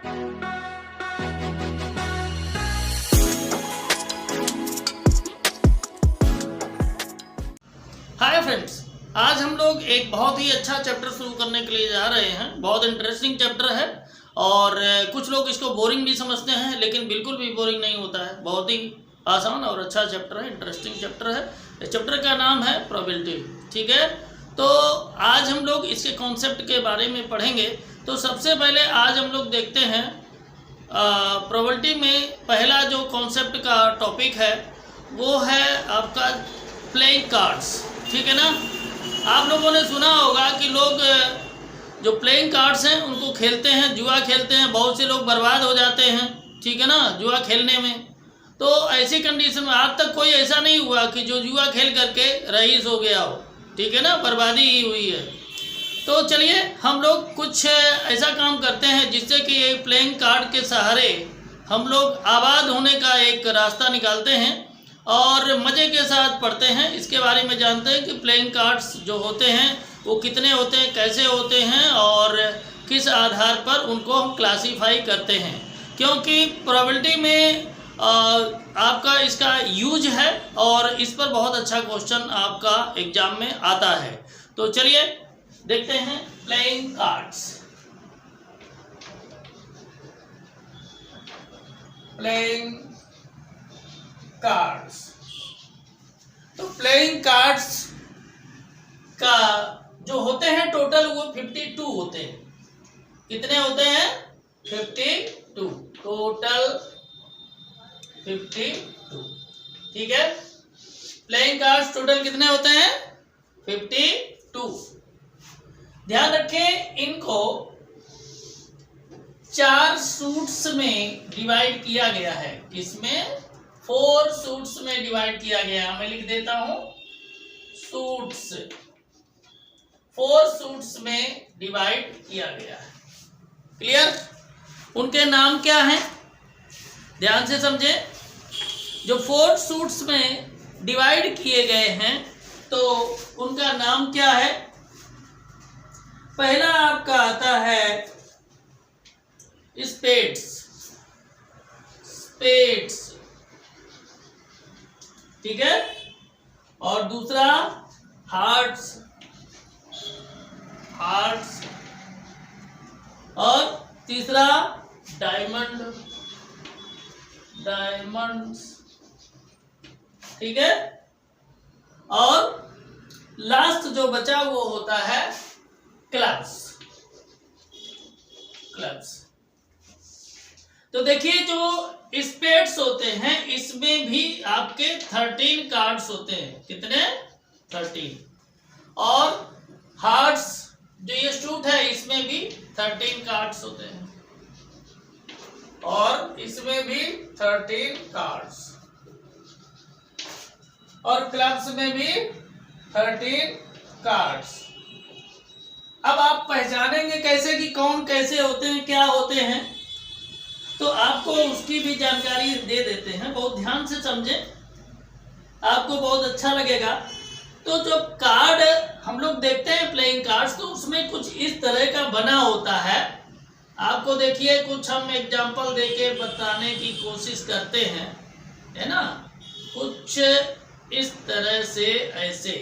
Hi friends, आज हम लोग एक बहुत ही अच्छा चैप्टर शुरू करने के लिए जा रहे हैं। बहुत इंटरेस्टिंग चैप्टर है और कुछ लोग इसको बोरिंग भी समझते हैं, लेकिन बिल्कुल भी बोरिंग नहीं होता है। बहुत ही आसान और अच्छा चैप्टर है, इंटरेस्टिंग चैप्टर है। इस चैप्टर का नाम है प्रोबेबिलिटी। ठीक है, तो आज हम लोग इसके कॉन्सेप्ट के बारे में पढ़ेंगे। तो सबसे पहले आज हम लोग देखते हैं प्रोबेबिलिटी में पहला जो कॉन्सेप्ट का टॉपिक है वो है आपका प्लेइंग कार्ड्स। ठीक है ना, आप लोगों ने सुना होगा कि लोग जो प्लेइंग कार्ड्स हैं उनको खेलते हैं, जुआ खेलते हैं। बहुत से लोग बर्बाद हो जाते हैं, ठीक है ना, जुआ खेलने में। तो ऐसी कंडीशन में आज तक कोई ऐसा नहीं हुआ कि जो जुआ खेल करके रईस हो गया हो। ठीक है ना, बर्बादी ही हुई है। तो चलिए हम लोग कुछ ऐसा काम करते हैं जिससे कि एक प्लेइंग कार्ड के सहारे हम लोग आबाद होने का एक रास्ता निकालते हैं और मज़े के साथ पढ़ते हैं। इसके बारे में जानते हैं कि प्लेइंग कार्ड्स जो होते हैं वो कितने होते हैं, कैसे होते हैं और किस आधार पर उनको हम क्लासीफाई करते हैं। क्योंकि प्रोबेबिलिटी में आपका इसका यूज है और इस पर बहुत अच्छा क्वेश्चन आपका एग्जाम में आता है। तो चलिए देखते हैं प्लेइंग कार्ड्स। प्लेइंग कार्ड्स, तो प्लेइंग कार्ड्स का जो होते हैं टोटल वो 52 होते हैं। कितने होते हैं? 52 टोटल 52। ठीक है, प्लेइंग कार्ड्स टोटल कितने होते हैं? 52। ध्यान रखें, इनको 4 सूट्स में डिवाइड किया गया है। किसमें? 4 सूट्स में डिवाइड किया गया है। मैं लिख देता हूं सूट्स, 4 सूट्स में डिवाइड किया गया है। क्लियर? उनके नाम क्या हैं? ध्यान से समझें। जो 4 सूट्स में डिवाइड किए गए हैं तो उनका नाम क्या है? पहला आपका आता है स्पेड्स, स्पेड्स, ठीक है, और दूसरा हार्ट्स, हार्ट्स, और तीसरा डायमंड, डायमंड्स, ठीक है, और लास्ट जो बचा वो होता है क्लब्स, क्लब्स। तो देखिए जो स्पेड्स होते हैं इसमें भी आपके 13 कार्ड्स होते हैं। कितने? 13। और हार्ट्स जो ये सूट है इसमें भी 13 कार्ड्स होते हैं और इसमें भी 13 कार्ड्स, और क्लब्स में भी 13 कार्ड्स। अब आप पहचानेंगे कैसे कि कौन कैसे होते हैं, क्या होते हैं, तो आपको उसकी भी जानकारी दे देते हैं। बहुत ध्यान से समझें, आपको बहुत अच्छा लगेगा। तो जो कार्ड हम लोग देखते हैं प्लेइंग कार्ड्स, तो उसमें कुछ इस तरह का बना होता है। आपको देखिए कुछ हम एग्जांपल देके बताने की कोशिश करते हैं, है ना। कुछ इस तरह से ऐसे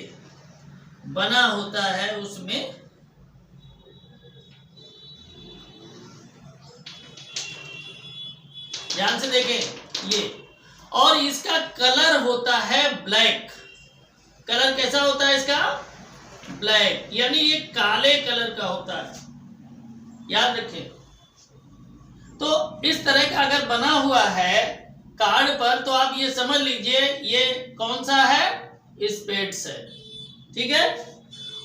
बना होता है, उसमें ध्यान से देखें ये, और इसका कलर होता है ब्लैक। कलर कैसा होता है इसका? ब्लैक, यानी ये काले कलर का होता है, याद रखें। तो इस तरह का अगर बना हुआ है कार्ड पर तो आप ये समझ लीजिए ये कौन सा है? स्पेड्स है, ठीक है।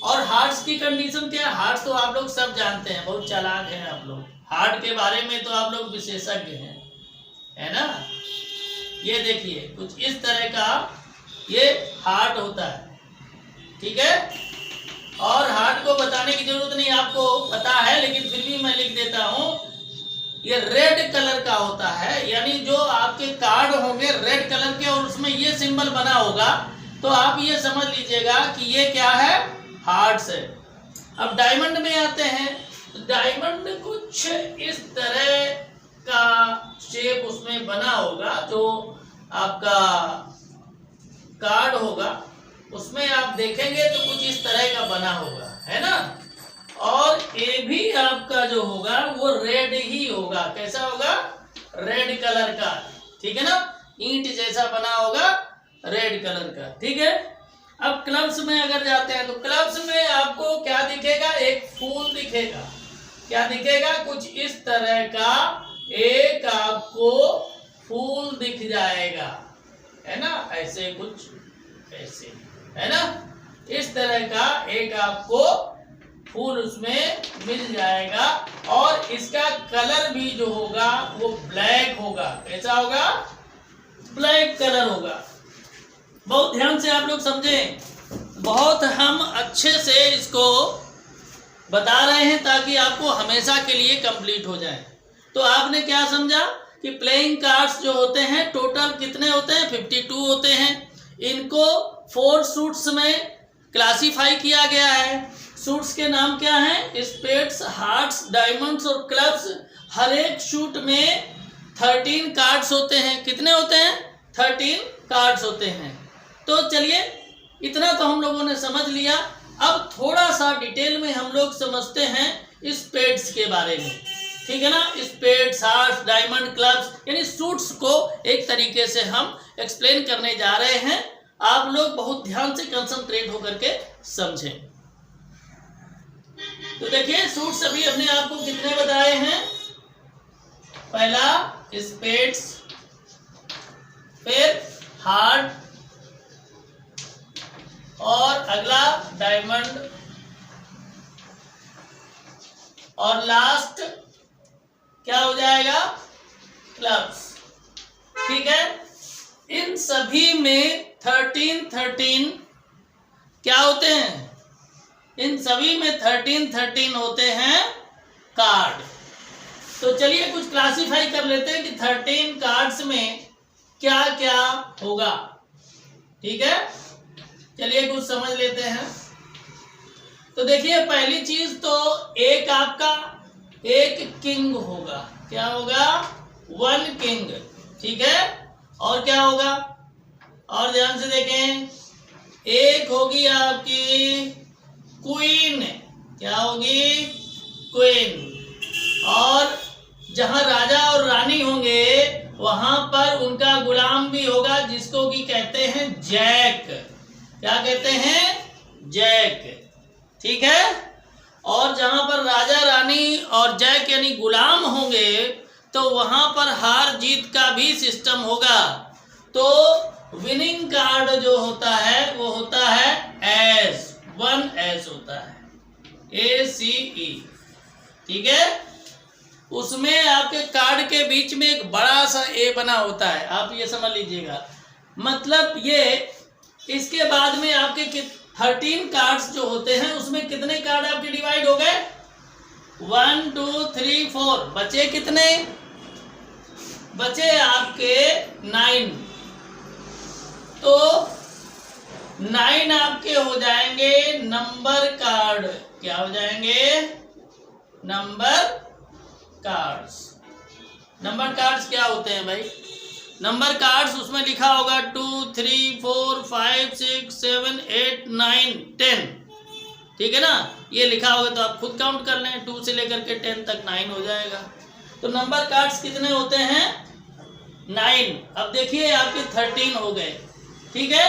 और हार्ट्स की कंडीशन क्या है? हार्ट्स तो आप लोग सब जानते हैं, बहुत चालाक हैं आप लोग, हार्ट के बारे में तो आप लोग विशेषज्ञ हैं, है ना। ये देखिए कुछ इस तरह का ये हार्ट होता है, ठीक है। और हार्ट को बताने की जरूरत नहीं, आपको पता है, लेकिन फिर भी मैं लिख देता हूं। ये रेड कलर का होता है, यानी जो आपके कार्ड होंगे रेड कलर के और उसमें ये सिंबल बना होगा, तो आप ये समझ लीजिएगा कि ये क्या है? हार्ट्स है। अब डायमंड में आते हैं। डायमंड कुछ इस तरह शेप उसमें बना होगा, जो आपका कार्ड होगा उसमें आप देखेंगे तो कुछ इस तरह का बना होगा, है ना। और ये भी आपका जो होगा वो रेड ही होगा। कैसा होगा? रेड कलर का, ठीक है ना, ईंट जैसा बना होगा, रेड कलर का, ठीक है। अब क्लब्स में अगर जाते हैं तो क्लब्स में आपको क्या दिखेगा? एक फूल दिखेगा। क्या दिखेगा? कुछ इस तरह का एक आपको फूल दिख जाएगा, है ना, ऐसे कुछ ऐसे, है ना, इस तरह का एक आपको फूल उसमें मिल जाएगा। और इसका कलर भी जो होगा वो ब्लैक होगा। कैसा होगा? ब्लैक कलर होगा। बहुत ध्यान से आप लोग समझें, बहुत हम अच्छे से इसको बता रहे हैं ताकि आपको हमेशा के लिए कंप्लीट हो जाए। तो आपने क्या समझा कि प्लेइंग कार्ड्स जो होते हैं टोटल कितने होते हैं? 52 होते हैं। इनको 4 सूट्स में क्लासीफाई किया गया है। सूट्स के नाम क्या हैं? स्पेड्स, हार्ट्स, डायमंड्स और क्लब्स। हर एक सूट में 13 कार्ड्स होते हैं। कितने होते हैं? 13 कार्ड्स होते हैं। तो चलिए, इतना तो हम लोगों ने समझ लिया। अब थोड़ा सा डिटेल में हम लोग समझते हैं स्पेड्स के बारे में, ठीक है ना। स्पेड्स, हार्ट्स, डायमंड, क्लब्स, यानी सूट्स को एक तरीके से हम एक्सप्लेन करने जा रहे हैं। आप लोग बहुत ध्यान से कंसंट्रेट होकर के समझें। तो देखिए, सूट्स अभी अपने आप को कितने बताए हैं? पहला स्पेड्स, फिर हार्ट, और अगला डायमंड, और लास्ट क्या हो जाएगा? क्लब्स, ठीक है। इन सभी में 13 क्या होते हैं? इन सभी में 13 होते हैं कार्ड। तो चलिए कुछ क्लासिफाई कर लेते हैं कि 13 कार्ड्स में क्या क्या होगा, ठीक है। चलिए कुछ समझ लेते हैं। तो देखिए, पहली चीज तो एक आपका एक किंग होगा। क्या होगा? 1 किंग, ठीक है। और क्या होगा? और ध्यान से देखें, एक होगी आपकी क्वीन। क्या होगी? क्वीन। और जहां राजा और रानी होंगे वहां पर उनका गुलाम भी होगा, जिसको कि कहते हैं जैक। क्या कहते हैं? जैक, ठीक है। और जहां पर राजा, रानी और जैक यानी गुलाम होंगे तो वहां पर हार जीत का भी सिस्टम होगा। तो विनिंग कार्ड जो होता है वो होता है एस, 1 एस होता है, ACE, ठीक है। उसमें आपके कार्ड के बीच में एक बड़ा सा ए बना होता है, आप ये समझ लीजिएगा। मतलब ये इसके बाद में आपके 13 कार्ड्स जो होते हैं उसमें कितने कार्ड आपके डिवाइड हो गए? 1 2 3 4। बचे कितने? बचे आपके 9। तो 9 आपके हो जाएंगे नंबर कार्ड। क्या हो जाएंगे? Number cards. नंबर कार्ड्स क्या होते हैं भाई? नंबर कार्ड्स उसमें लिखा होगा 2 3 4 5 6 7 8 9 10, ठीक है ना। ये लिखा होगा तो आप खुद काउंट कर लें, 2 से लेकर के 10 तक 9 हो जाएगा। तो नंबर कार्ड्स कितने होते हैं? 9। अब देखिए आपके 13 हो गए, ठीक है।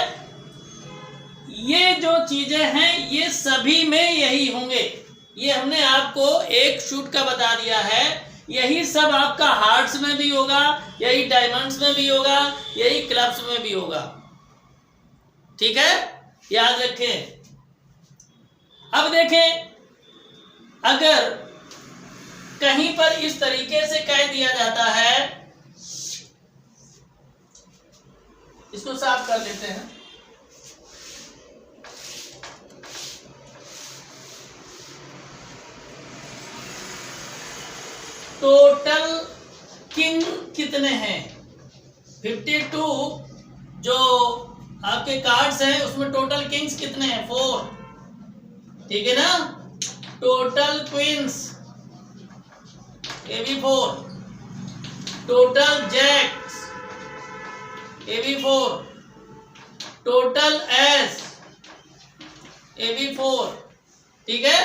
ये जो चीजें हैं ये सभी में यही होंगे। ये हमने आपको एक शूट का बता दिया है। यही सब आपका हार्ट्स में भी होगा, यही डायमंड्स में भी होगा, यही क्लब्स में भी होगा, ठीक है, याद रखें। अब देखें, अगर कहीं पर इस तरीके से कह दिया जाता है, इसको साफ कर लेते हैं। टोटल किंग कितने हैं? 52 जो आपके कार्ड्स हैं उसमें टोटल किंग्स कितने हैं? 4, ठीक है ना। टोटल क्वींस ये भी 4, total Jacques AB4, total S AB4, ठीक है।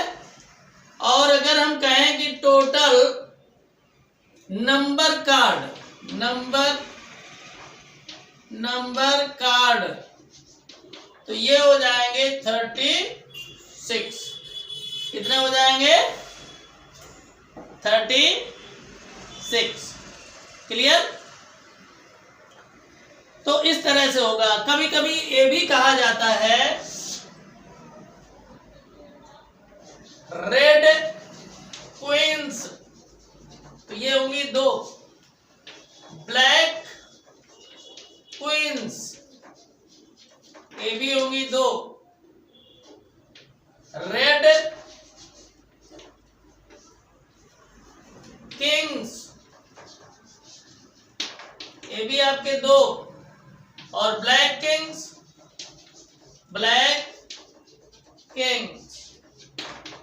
और अगर हम कहें कि टोटल नंबर कार्ड तो ये हो जाएंगे 36। कितने हो जाएंगे? 36। क्लियर? तो इस तरह से होगा। कभी कभी ये भी कहा जाता है रेड क्वींस, तो ये होंगी 2। ब्लैक क्वींस ये भी होंगी 2। रेड किंग्स ये भी आपके 2। और ब्लैक किंग्स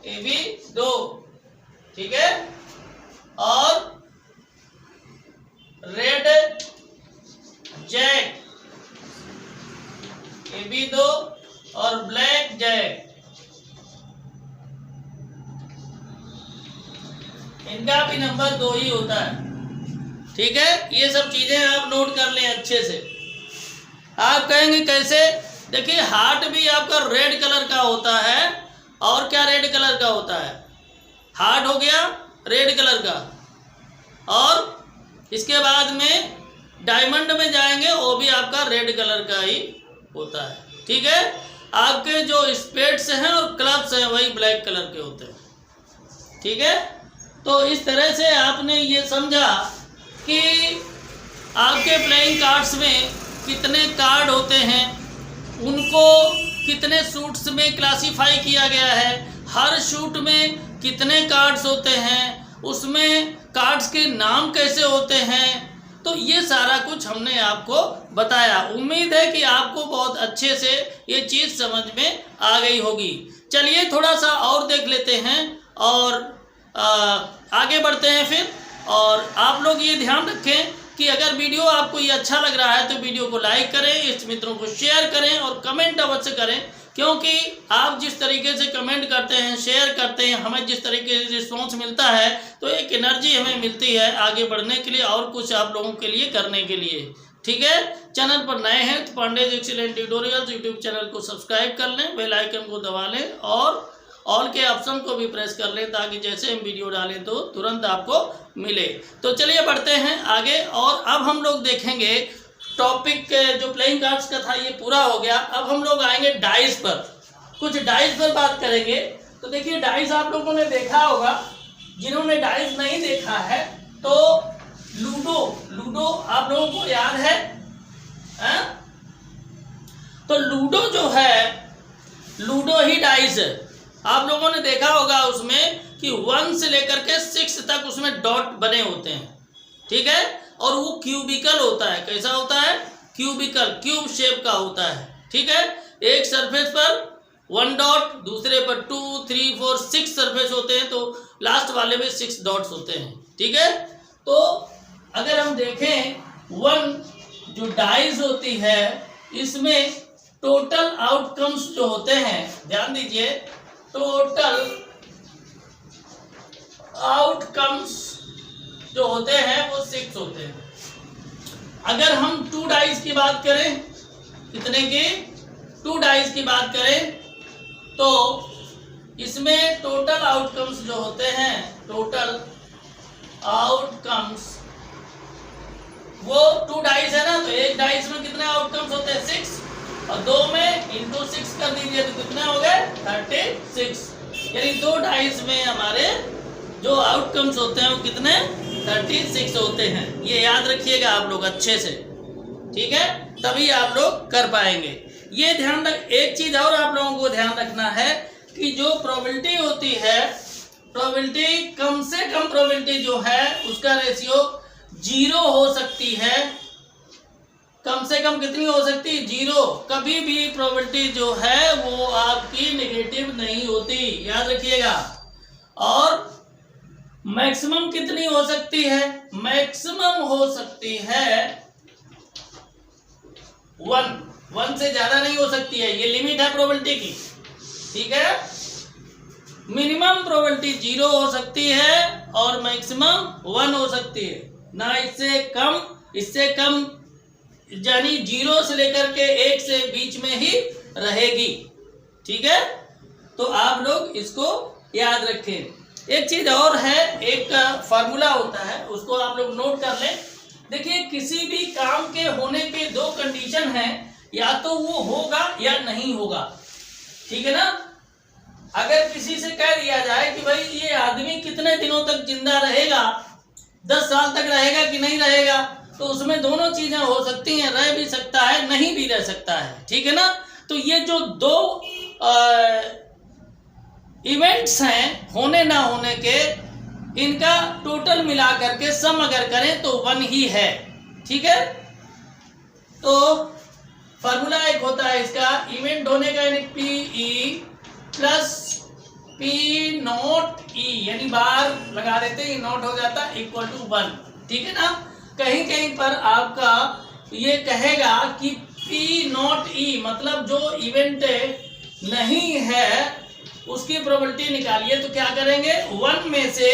ये भी 2, ठीक है। और रेड जैक ये भी 2 और ब्लैक जैक इनका भी नंबर 2 ही होता है, ठीक है। ये सब चीजें आप नोट कर लें अच्छे से। आप कहेंगे कैसे? देखिए हार्ट भी आपका रेड कलर का होता है। और क्या रेड कलर का होता है? हार्ट हो गया रेड कलर का। और इसके बाद में डायमंड में जाएंगे, वो भी आपका रेड कलर का ही होता है, ठीक है। आपके जो स्पेड्स हैं और क्लब्स हैं वही ब्लैक कलर के होते हैं, ठीक है। तो इस तरह से आपने ये समझा कि आपके प्लेइंग कार्ड्स में कितने कार्ड होते हैं, उनको कितने सूट्स में क्लासिफाई किया गया है, हर शूट में कितने कार्ड्स होते हैं, उसमें कार्ड्स के नाम कैसे होते हैं। तो ये सारा कुछ हमने आपको बताया। उम्मीद है कि आपको बहुत अच्छे से ये चीज़ समझ में आ गई होगी। चलिए थोड़ा सा और देख लेते हैं और आगे बढ़ते हैं फिर। और आप लोग ये ध्यान रखें कि अगर वीडियो आपको ये अच्छा लग रहा है तो वीडियो को लाइक करें, इस मित्रों को शेयर करें और कमेंट अवश्य करें, क्योंकि आप जिस तरीके से कमेंट करते हैं, शेयर करते हैं, हमें जिस तरीके से रिस्पॉन्स मिलता है तो एक एनर्जी हमें मिलती है आगे बढ़ने के लिए और कुछ आप लोगों के लिए करने के लिए, ठीक है। चैनल पर नए हैं तो Pandey's excellent tutorials YouTube channel को सब्सक्राइब कर लें, बेल आइकन को दबा लें और ऑल के ऑप्शन को भी प्रेस कर लें, ताकि जैसे हम वीडियो डालें तो तुरंत आपको मिले। तो चलिए बढ़ते हैं आगे। और अब हम लोग देखेंगे टॉपिक जो प्लेइंग कार्ड्स का था ये पूरा हो गया। अब हम लोग आएंगे डाइस पर, कुछ डाइस पर बात करेंगे। तो देखिए डाइस आप लोगों ने देखा होगा, जिन्होंने डाइस नहीं देखा है तो लूडो आप लोगों को याद है? तो लूडो जो है, लूडो ही डाइस है। आप लोगों ने देखा होगा उसमें कि 1 से लेकर के 6 तक उसमें डॉट बने होते हैं, ठीक है। और वो क्यूबिकल होता है। कैसा होता है? क्यूबिकल, क्यूब शेप का होता है, ठीक है। एक सरफेस पर 1 डॉट, दूसरे पर 2, 3, 4, 6 सरफेस होते हैं, तो लास्ट वाले में 6 डॉट्स होते हैं, ठीक है। तो अगर हम देखें 1 जो डाइस होती है, इसमें टोटल आउटकम्स जो होते हैं, ध्यान दीजिए, टोटल आउटकम्स जो होते हैं वो 6 होते हैं। अगर हम 2 डाइस की बात करें, कितने की? 2 डाइस की बात करें तो इसमें टोटल आउटकम्स जो होते हैं, टोटल आउटकम्स, वो 2 डाइस है ना, तो एक डाइस में कितने आउटकम्स होते हैं? 6, और 2 में इंटू 6 कर दीजिए तो कितने हो गए? 36। यानी 2 डाइस में हमारे जो आउटकम्स होते हैं वो कितने? 36 होते हैं। ये याद रखिएगा आप लोग अच्छे से, ठीक है, तभी आप लोग कर पाएंगे। ये ध्यान रख, एक चीज और आप लोगों को ध्यान रखना है कि जो प्रोबेबिलिटी होती है, प्रोबेबिलिटी कम से कम प्रोबेबिलिटी जो है उसका रेशियो 0 हो सकती है। कम से कम कितनी हो सकती है? 0। कभी भी प्रोबेबिलिटी जो है वो आपकी नेगेटिव नहीं होती, याद रखिएगा। और मैक्सिमम कितनी हो सकती है? मैक्सिमम हो सकती है 1 से ज्यादा नहीं हो सकती है, ये लिमिट है प्रोबेबिलिटी की, ठीक है। मिनिमम प्रोबेबिलिटी 0 हो सकती है और मैक्सिमम 1 हो सकती है, ना इससे कम यानी 0 से लेकर के 1 से बीच में ही रहेगी, ठीक है। तो आप लोग इसको याद रखें। एक चीज और है, एक फार्मूला होता है, उसको आप लोग नोट कर लें। देखिए, किसी भी काम के होने के 2 कंडीशन हैं, या तो वो होगा या नहीं होगा, ठीक है ना। अगर किसी से कह दिया जाए कि भाई ये आदमी कितने दिनों तक जिंदा रहेगा, 10 साल तक रहेगा कि नहीं रहेगा, तो उसमें दोनों चीजें हो सकती हैं, रह भी सकता है, नहीं भी रह सकता है, ठीक है ना। तो ये जो 2 इवेंट्स हैं होने ना होने के, इनका टोटल मिला करके सम अगर करें तो 1 ही है, ठीक है। तो फार्मूला एक होता है इसका, इवेंट होने का यानी PE plus P not E, यानी बार लगा देते हैं, नोट हो जाता है इक्वल टू 1, ठीक है ना। कहीं कहीं पर आपका ये कहेगा कि P नॉट E मतलब जो इवेंट नहीं है उसकी प्रोबेबिलिटी निकालिए। तो क्या करेंगे, 1 में से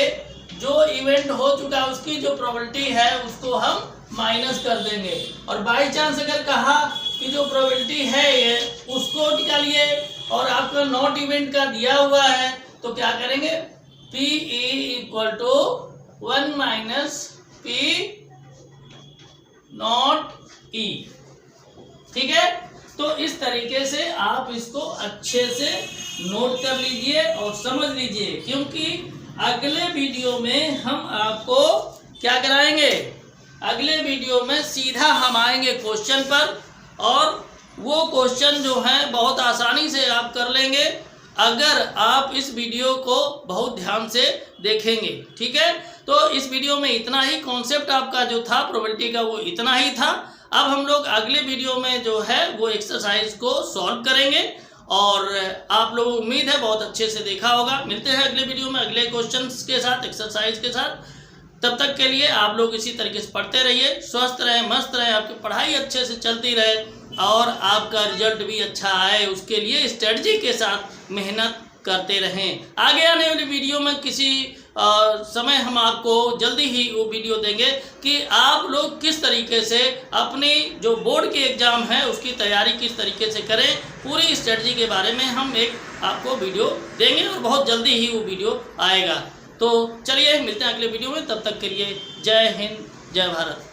जो इवेंट हो चुका है उसकी जो प्रोबेबिलिटी है उसको हम माइनस कर देंगे, और बाई चांस अगर कहा कि जो प्रोबेबिलिटी है ये उसको निकालिए, और आपका नॉट इवेंट का दिया हुआ है, तो क्या करेंगे, PE equal to 1 minus P not E, ठीक है। तो इस तरीके से आप इसको अच्छे से नोट कर लीजिए और समझ लीजिए, क्योंकि अगले वीडियो में हम आपको क्या कराएंगे, अगले वीडियो में सीधा हम आएंगे क्वेश्चन पर, और वो क्वेश्चन जो है बहुत आसानी से आप कर लेंगे अगर आप इस वीडियो को बहुत ध्यान से देखेंगे, ठीक है। तो इस वीडियो में इतना ही, कॉन्सेप्ट आपका जो था प्रोबेबिलिटी का वो इतना ही था। अब हम लोग अगले वीडियो में जो है वो एक्सरसाइज को सॉल्व करेंगे, और आप लोगों को उम्मीद है बहुत अच्छे से देखा होगा। मिलते हैं अगले वीडियो में अगले क्वेश्चंस के साथ, एक्सरसाइज के साथ। तब तक के लिए आप लोग इसी तरीके से पढ़ते रहिए, स्वस्थ रहें, मस्त रहें, आपकी पढ़ाई अच्छे से चलती रहे और आपका रिजल्ट भी अच्छा आए, उसके लिए स्ट्रेटजी के साथ मेहनत करते रहें। आगे आने वाली वीडियो में किसी समय हम आपको जल्दी ही वो वीडियो देंगे कि आप लोग किस तरीके से अपनी जो बोर्ड के एग्ज़ाम है उसकी तैयारी किस तरीके से करें, पूरी स्ट्रेटजी के बारे में हम एक आपको वीडियो देंगे, और बहुत जल्दी ही वो वीडियो आएगा। तो चलिए मिलते हैं अगले वीडियो में, तब तक के लिए जय हिंद, जय भारत।